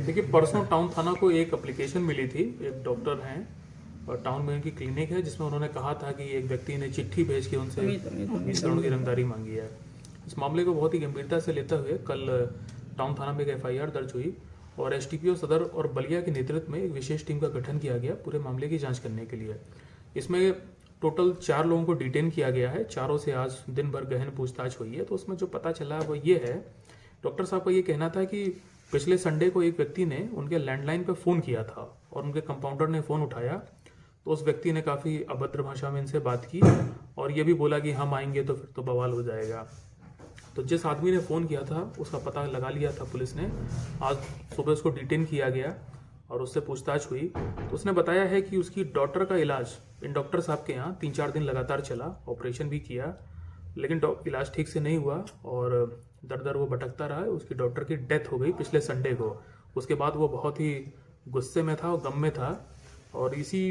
देखिए, परसों टाउन थाना को एक एप्लीकेशन मिली थी। एक डॉक्टर हैं और टाउन में उनकी क्लिनिक है, जिसमें उन्होंने कहा था कि एक व्यक्ति ने चिट्ठी भेज के उनसे 20 करोड़ की रंगदारी मांगी है। इस मामले को बहुत ही गंभीरता से लेते हुए कल टाउन थाना में एक FIR दर्ज हुई और STPO सदर और बलिया के नेतृत्व में एक विशेष टीम का गठन किया गया पूरे मामले की जाँच करने के लिए। इसमें टोटल 4 लोगों को डिटेन किया गया है। चारों से आज दिन भर गहन पूछताछ हुई है। तो उसमें जो पता चला वो ये है, डॉक्टर साहब का ये कहना था कि पिछले संडे को एक व्यक्ति ने उनके लैंडलाइन पर फ़ोन किया था और उनके कंपाउंडर ने फ़ोन उठाया तो उस व्यक्ति ने काफ़ी अभद्र भाषा में इनसे बात की और ये भी बोला कि हम आएंगे तो फिर तो बवाल हो जाएगा। तो जिस आदमी ने फ़ोन किया था उसका पता लगा लिया था पुलिस ने। आज सुबह उसको डिटेन किया गया और उससे पूछताछ हुई तो उसने बताया है कि उसकी डॉटर का इलाज इन डॉक्टर साहब के यहाँ 3-4 दिन लगातार चला, ऑपरेशन भी किया, लेकिन इलाज ठीक से नहीं हुआ और दर दर वो भटकता रहा। उसकी डॉटर की डेथ हो गई पिछले संडे को। उसके बाद वो बहुत ही गुस्से में था और गम में था और इसी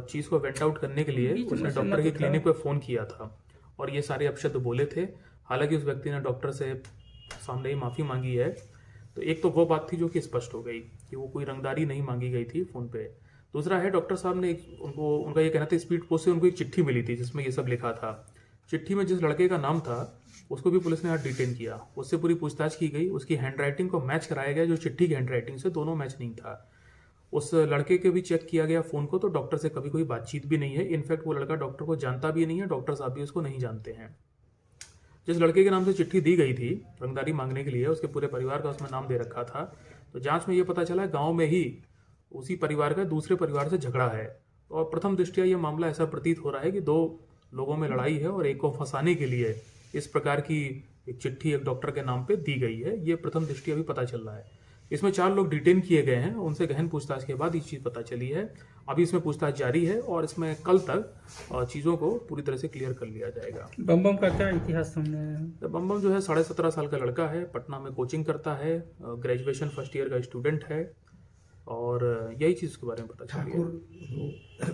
चीज़ को वेंट आउट करने के लिए उसने डॉक्टर की क्लिनिक पे फ़ोन किया था और ये सारे अपशब्द बोले थे। हालांकि उस व्यक्ति ने डॉक्टर से सामने ही माफ़ी मांगी है। तो एक तो वो बात थी जो कि स्पष्ट हो गई कि वो कोई रंगदारी नहीं मांगी गई थी फ़ोन पे। दूसरा है, डॉक्टर साहब ने उनका ये कहना था स्पीड पोस्ट से उनको एक चिट्ठी मिली थी जिसमें ये सब लिखा था। चिट्ठी में जिस लड़के का नाम था उसको भी पुलिस ने आज डिटेन किया। उससे पूरी पूछताछ की गई। उसकी हैंडराइटिंग को मैच कराया गया, जो चिट्ठी की हैंडराइटिंग से दोनों मैच नहीं था। उस लड़के के भी चेक किया गया फ़ोन को, तो डॉक्टर से कभी कोई बातचीत भी नहीं है। इनफैक्ट वो लड़का डॉक्टर को जानता भी नहीं है, डॉक्टर साहब भी उसको नहीं जानते हैं। जिस लड़के के नाम से चिट्ठी दी गई थी रंगदारी मांगने के लिए, उसके पूरे परिवार का उसमें नाम दे रखा था। तो जांच में ये पता चला गांव में ही उसी परिवार का दूसरे परिवार से झगड़ा है और प्रथम दृष्टया ये मामला ऐसा प्रतीत हो रहा है कि 2 लोगों में लड़ाई है और एक को फंसाने के लिए इस प्रकार की एक चिट्ठी एक डॉक्टर के नाम पे दी गई है। ये प्रथम दृष्टया अभी पता चल रहा है। इसमें 4 लोग डिटेन किए गए हैं। उनसे गहन पूछताछ के बाद ये चीज़ पता चली है। अभी इसमें पूछताछ जारी है और इसमें कल तक चीज़ों को पूरी तरह से क्लियर कर लिया जाएगा। बम का क्या इतिहास सामने आया है? बम जो है 17.5 साल का लड़का है, पटना में कोचिंग करता है, ग्रेजुएशन फर्स्ट ईयर का स्टूडेंट है और यही चीज़ के बारे में पता चली है।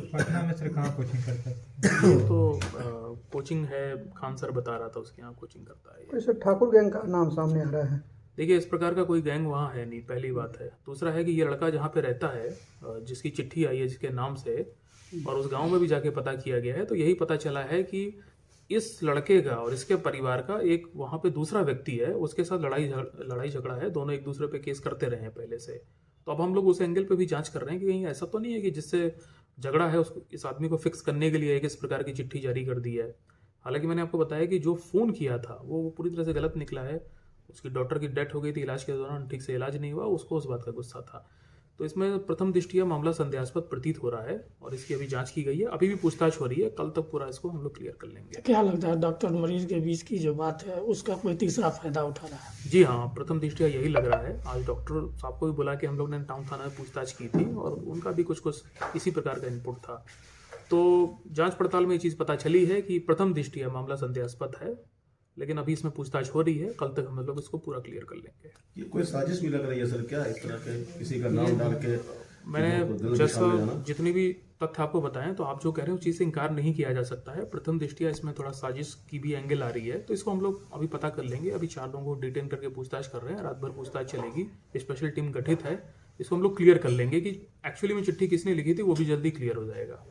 पटना में सर कहाँ कोचिंग करता है? ये तो कोचिंग है, खान सर बता रहा था उसके यहाँ कोचिंग करता है। सर ठाकुर गैंग का नाम सामने आ रहा है। देखिए, इस प्रकार का कोई गैंग वहाँ है नहीं, पहली बात है। दूसरा है कि ये लड़का जहाँ पे रहता है, जिसकी चिट्ठी आई है जिसके नाम से, और उस गांव में भी जाके पता किया गया है तो यही पता चला है कि इस लड़के का और इसके परिवार का एक वहाँ पे दूसरा व्यक्ति है, उसके साथ लड़ाई झगड़ा है। दोनों एक दूसरे पे केस करते रहे हैं पहले से। तो अब हम लोग उस एंगल पे भी जांच कर रहे हैं कि कहीं ऐसा तो नहीं है कि जिससे झगड़ा है उसको, इस आदमी को फिक्स करने के लिए एक इस प्रकार की चिट्ठी जारी कर दी है। हालांकि मैंने आपको बताया कि जो फ़ोन किया था वो पूरी तरह से गलत निकला है। उसकी डॉटर की डेथ हो गई थी, इलाज के दौरान ठीक से इलाज नहीं हुआ, उसको उस बात का गुस्सा था। तो इसमें प्रथम दृष्टया मामला संदेहास्पद प्रतीत हो रहा है और इसकी अभी जांच की गई है। अभी भी पूछताछ हो रही है, कल तक पूरा इसको हम लोग क्लियर कर लेंगे। क्या लगता है डॉक्टर मरीज के बीच की जो बात है उसका कोई तीसरा फायदा उठा रहा है? जी हाँ, प्रथम दृष्टया यही लग रहा है। आज डॉक्टर साहब को भी बुला के हम लोग ने टाउन थाना में पूछताछ की थी और उनका भी कुछ इसी प्रकार का इनपुट था। तो जांच पड़ताल में ये चीज़ पता चली है कि प्रथम दृष्टया मामला संदेहास्पद है, लेकिन अभी इसमें पूछताछ हो रही है। कल तक हम लोग इसको पूरा क्लियर कर लेंगे। ये कोई साजिश भी लग रही है सर क्या, इस तरह के किसी का नाम डाल के? मैंने जैसा जितनी भी तथ्य आपको बताएं, तो आप जो कह रहे हो उस चीज़ से इनकार नहीं किया जा सकता है। प्रथम दृष्टया इसमें थोड़ा साजिश की भी एंगल आ रही है, तो इसको हम लोग अभी पता कर लेंगे। अभी 4 लोगों को डिटेन करके पूछताछ कर रहे हैं, रात भर पूछताछ चलेगी। स्पेशल टीम गठित है, इसको हम लोग क्लियर कर लेंगे कि एक्चुअली में चिट्ठी किसने लिखी थी, वो भी जल्दी क्लियर हो जाएगा।